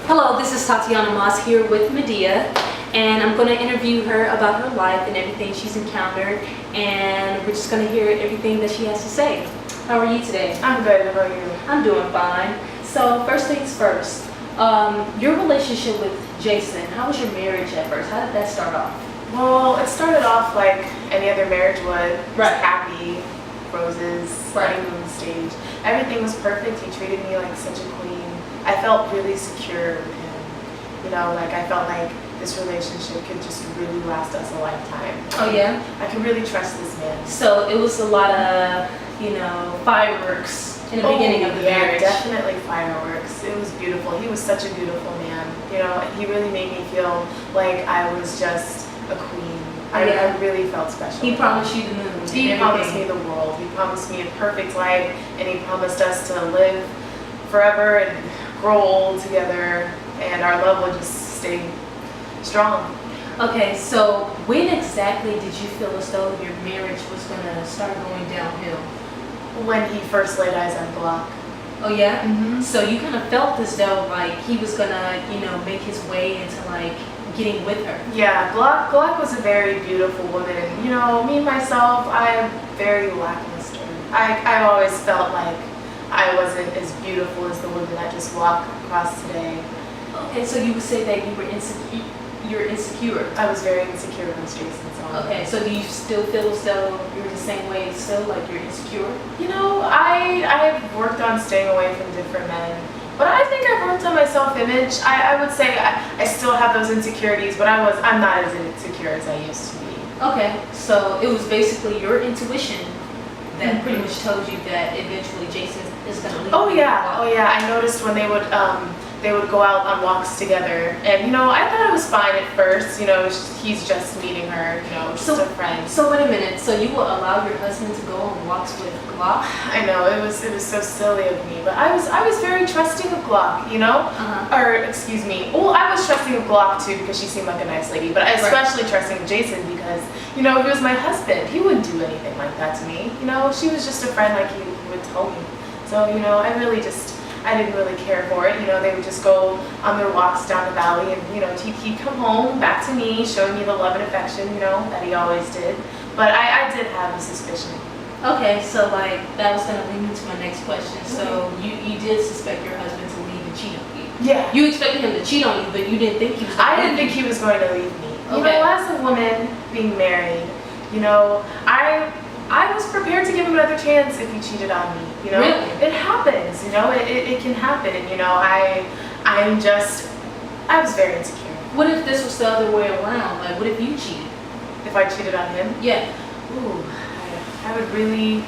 Hello, this is Tatiana Moss here with Medea, and I'm going to interview her about her life and everything she's encountered, and we're just going to hear everything that she has to say. How are you today? I'm good. How about you? I'm doing fine. So first things first, your relationship with Jason, how was your marriage at first? How did that start off? Well, it started off like any other marriage would. Right. Just happy, roses, Right. honeymoon stage. Everything was perfect. He treated me like such a queen. I felt really secure with him. You know, like I felt like this relationship could just really last us a lifetime. Oh yeah? I could really trust this man. So it was a lot of, fireworks in the beginning of the marriage. Definitely fireworks. It was beautiful. He was such a beautiful man. You know, he really made me feel like I was just a queen. I really felt special. He promised you the moon. He promised me the world. He promised me a perfect life, and he promised us to live forever and grow old together, and our love would just stay strong. Okay, so when exactly did you feel as though your marriage was going to start going downhill? When he first laid eyes on Glock. Oh yeah? Mm-hmm. So you kind of felt as though like he was going to, make his way into like getting with her. Yeah, Glock was a very beautiful woman. You know, me myself, I am very lackluster. I always felt like I wasn't as beautiful as the women that just walk across today. Okay, so you would say that you were insecure. You're insecure. I was very insecure when Jason saw me. Okay, so do you still feel as though you're the same way still, like you're insecure? You know, I've worked on staying away from different men, but I think I've worked on my self-image. I would say I still have those insecurities, but I'm not as insecure as I used to be. Okay, so it was basically your intuition that pretty much told you that eventually Jason is going to leave. Oh yeah. I noticed when they would go out on walks together, and I thought it was fine at first. He's just meeting her. Just a friend. So wait a minute. So you will allow your husband to go on walks with Glock? I know it was so silly of me, but I was very trusting of Glock. Or excuse me. Well, I was trusting of Glock too because she seemed like a nice lady, but I especially trusting of Jason because he was my husband. He wouldn't do anything like that to me. She was just a friend, like he would tell me. So I didn't really care for it. They would just go on their walks down the valley, and he'd come home back to me, showing me the love and affection, that he always did. But I did have a suspicion. Okay, so like that was gonna lead me to my next question. So you did suspect your husband to leave and cheat on you? Yeah. You expected him to cheat on you, but you didn't think he was. I didn't think he was going to leave me. Okay. As a woman being married, I was prepared to give him another chance if he cheated on me. Really? It happens. It can happen. And I was very insecure. What if this was the other way around? Like, what if you cheated? If I cheated on him? Yeah. Ooh, I would really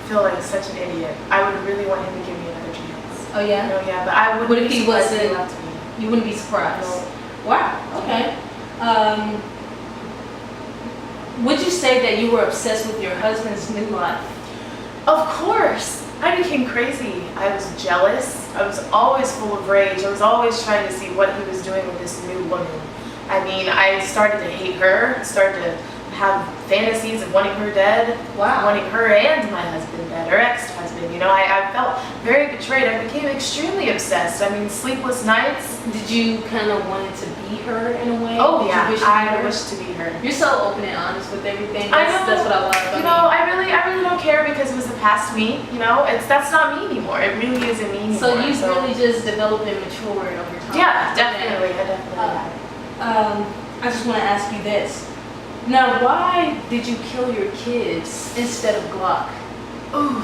feel like such an idiot. I would really want him to give me another chance. Oh yeah? Yeah, but I wouldn't. What if he wasn't? Left me. You wouldn't be surprised. No. Wow. Okay. Would you say that you were obsessed with your husband's new life? Of course. I became crazy. I was jealous. I was always full of rage. I was always trying to see what he was doing with this new woman. I started to hate her, started to have fantasies of wanting her dead. Wow. Wanting her and my husband dead, or ex-husband. I felt very betrayed. I became extremely obsessed. Sleepless nights. Did you kind of wanted to be her in a way? Oh Did yeah, you wish I wish to be her. You're so open and honest with everything. I know. That's what I love. I really don't care because it was the past me. That's not me anymore. It really isn't me anymore. So you really just developed and matured over time. Yeah, definitely. I definitely have. I just want to ask you this. Now, why did you kill your kids instead of Glock? Ooh,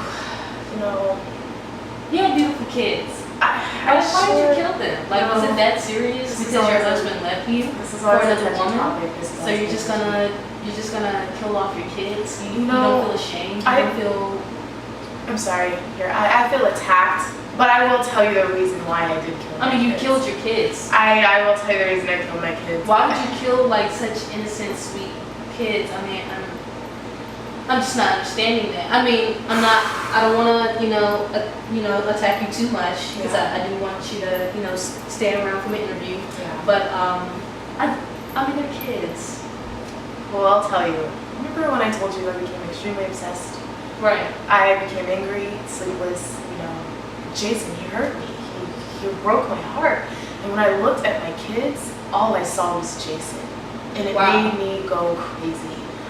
You had beautiful kids. Why did you kill them? Like, was it that serious because your husband left you for another woman? So you're just gonna kill off your kids? You don't feel ashamed? You don't feel... I'm sorry. I feel attacked, but I will tell you the reason why I did kill my kids. You killed your kids. I will tell you the reason I killed my kids. Why would you kill like such innocent, sweet kids? I'm just not understanding that. I don't want to, attack you too much because I do want you to, stay around for my interview. Yeah. But, they're kids. Well, I'll tell you. Remember when I told you I became extremely obsessed? Right. I became angry, sleepless. Jason, he hurt me. He broke my heart. And when I looked at my kids, all I saw was Jason. And it Wow. made me go crazy.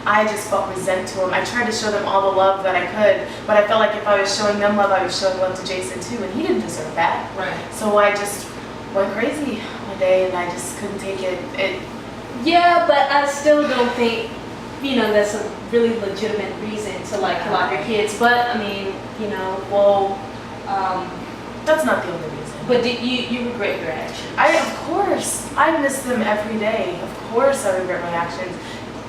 I just felt resent to him. I tried to show them all the love that I could, but I felt like if I was showing them love, I was showing love to Jason too, and he didn't deserve that. Right. So I just went crazy one day, and I just couldn't take it. Yeah, but I still don't think, that's a really legitimate reason to like kill off your kids. But I mean, That's not the only reason. but did you regret your actions? Of course, I miss them every day. Of course, I regret my actions.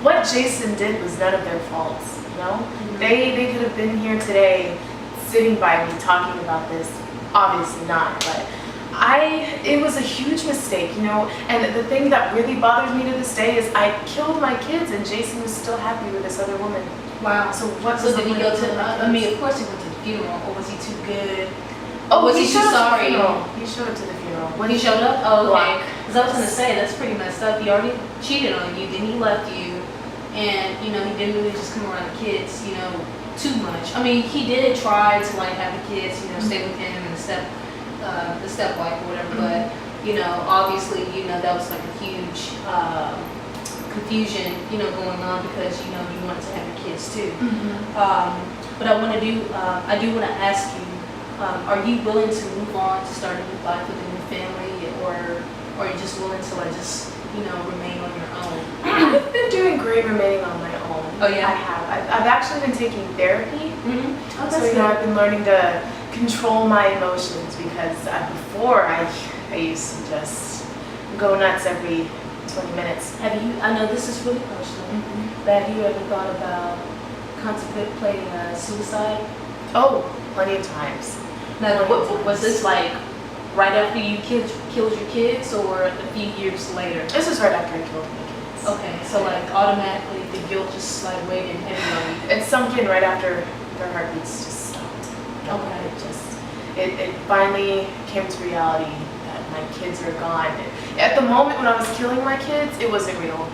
What Jason did was none of their faults. Mm-hmm. They could have been here today, sitting by me talking about this. Obviously not, but it was a huge mistake, And the thing that really bothers me to this day is I killed my kids, and Jason was still happy with this other woman. Wow. So what? So did he go to? I mean, of course he went to the funeral, or was he too good? Oh, was he too showed up to the sorry? funeral. He showed up to the funeral. When he showed up? Oh, okay. Black. Because I was gonna say that's pretty messed up. He already cheated on you, then he left you, and he didn't really just come around the kids, too much. I mean, he did try to like have the kids, stay with him and the stepwife or whatever, but obviously, that was like a huge confusion, going on because you wanted to have your kids too. But I do want to ask you, are you willing to move on to start a new life with a new family, or are you just willing to like just remain on your own? I've been doing great remaining on my own. Oh yeah, I have. I've actually been taking therapy. Oh, So that's good. I've been learning to control my emotions because before I used to just go nuts every 20 minutes. I know this is really personal, but have you ever thought about contemplating suicide? Oh, plenty of times. Now, was this like right after you killed your kids, or a few years later? This was right after I killed my kids. Okay, so like automatically the guilt just like weighed in heavy on you. It sunk in right after their heartbeats just stopped. Okay. It finally came to reality that my kids are gone. At the moment when I was killing my kids, it wasn't real.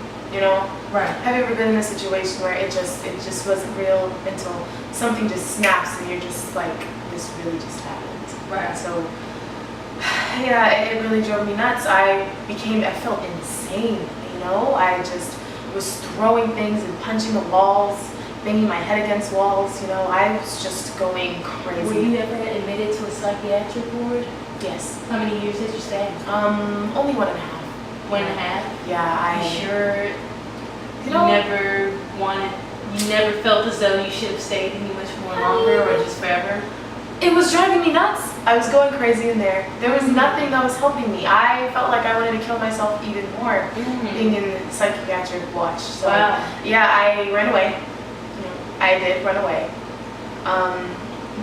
Right. Have you ever been in a situation where it just wasn't real until something just snaps and you're just like, this really just happened? Right. So, yeah, it really drove me nuts. I felt insane, I just was throwing things and punching the walls, banging my head against walls, I was just going crazy. Were you ever admitted to a psychiatric ward? Yes. How many years did you stay? Only 1.5. 1.5? Yeah, You sure you never felt as though you should have stayed any much more longer, or just forever? It was driving me nuts. I was going crazy in there. There was nothing that was helping me. I felt like I wanted to kill myself even more being in psychiatric watch. So, wow. Yeah, I ran away. I did run away.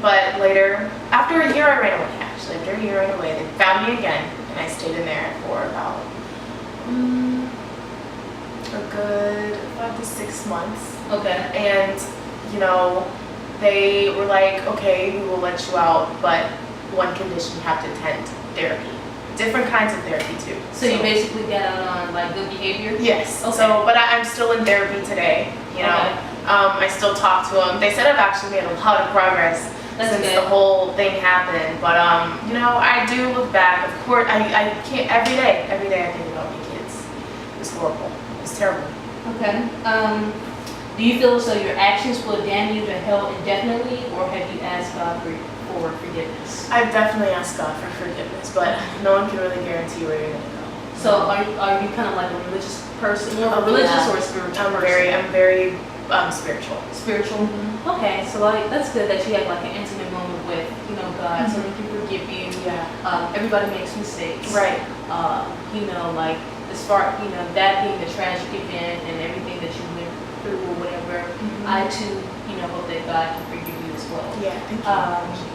But later, after a year I ran away actually. After a year I ran away, they found me again, and I stayed in there for about a good 5 to 6 months. Okay. And, they were like, okay, we will let you out, but one condition, you have to attend therapy. Different kinds of therapy too. So you basically got out on like good behavior? Yes. Okay. So, but I'm still in therapy today, Okay. I still talk to them. They said I've actually made a lot of progress That's since good. the whole thing happened. But, I do look back. Of course, I can't, every day I think about my kids. It was horrible. It was terrible. Okay. Do you feel as though your actions will damn you to hell indefinitely, or have you asked God for forgiveness? I've definitely asked God for forgiveness, but no one can really guarantee where you're gonna go. So are you kind of like a religious person, more Oh, religious yeah. or a spiritual I'm person? very spiritual. Spiritual. Okay, so like that's good that you have like an intimate moment with God, so He can forgive you. Yeah. Everybody makes mistakes. Right. Like as far that being a tragic event and everything that you went through or whatever, I too hope that God can forgive you as well. Yeah. Thank you.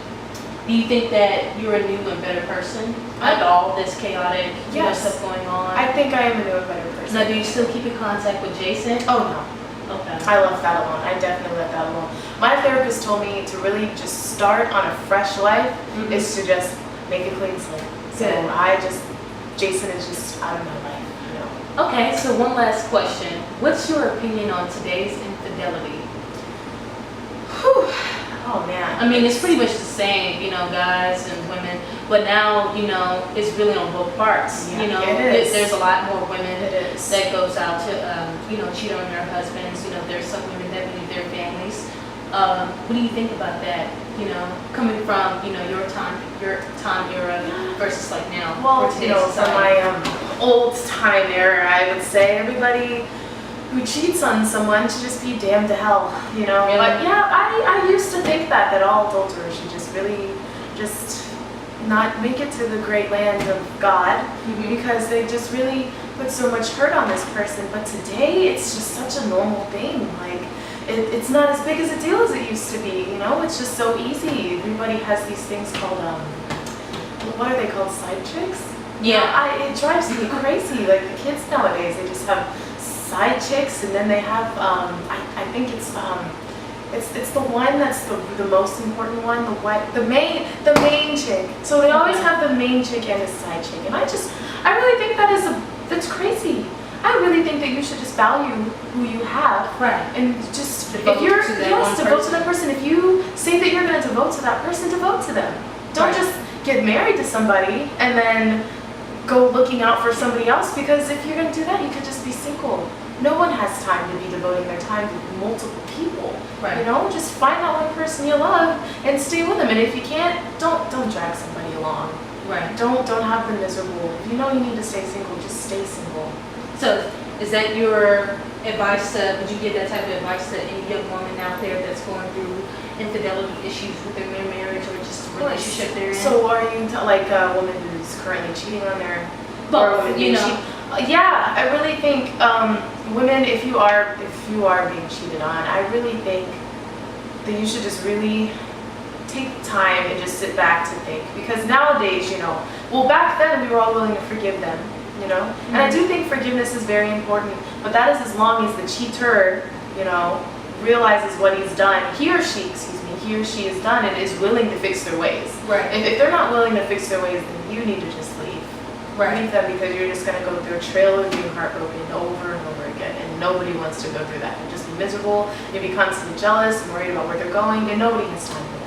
Do you think that you're a new and better person after all this chaotic Yes. stuff going on? I think I am a new and better person. Now, do you still keep in contact with Jason? Oh no. Okay. I left that alone. I definitely left that alone. My therapist told me to really just start on a fresh life is to just make a clean slate. So Good. Jason is just out of my life, Okay, so one last question. What's your opinion on today's infidelity? Whew. Oh man. I mean, it's pretty much the same, you know, guys and women, but now, you know, it's really on both parts. Yeah, you know, it is. there's a lot more women It is. that goes out to, you know, cheat on their husbands. You know, there's some women that leave their families. What do you think about that? You know, coming from, you know, your time era versus like now. Well, for you know, today's from my old time era, I would say everybody who cheats on someone should just be damned to hell, you know. Really? But yeah, I used to think that all adulterers should just really just not make it to the great land of God, because they just really put so much hurt on this person. But today, it's just such a normal thing. Like, it's not as big as a deal as it used to be, you know. It's just so easy. Everybody has these things called what are they called? Side chicks? Yeah. It drives me crazy. Like the kids nowadays, they just have side chicks, and then they have I think it's the one that's the most important one, the main chick. So they always have the main chick and a side chick, and I really think that's crazy. I really think that you should just value who you have, Right. and just Devote if you're to that yes, one devote person. to that person. If you say that you're going to devote to that person, devote to them. Don't Right. just get married to somebody and then go looking out for somebody else, because if you're going to do that, you could just be single. No one has time to be devoting their time to multiple people. Right. You know, just find that one person you love and stay with them. And if you can't, don't drag somebody along. Right. Don't have them miserable. If you know you need to stay single, just stay single. So, is that your advice would you give that type of advice to any young woman out there that's going through infidelity issues with their marriage or just a relationship they're in? So are you like a woman who's currently cheating on their Both, or you know. Yeah, I really think women, if you are being cheated on, I really think that you should just really take time and just sit back to think. Because nowadays, you know, well, back then we were all willing to forgive them, you know. And I do think forgiveness is very important, but that is as long as the cheater, you know, realizes what he's done, he or she has done, and is willing to fix their ways. Right. If they're not willing to fix their ways, then you need to just leave. Right. Leave them, because you're just going to go through a trail of being heartbroken over and over again, and nobody wants to go through that. You'll just be miserable, you'll be constantly jealous and worried about where they're going, and nobody has time for that.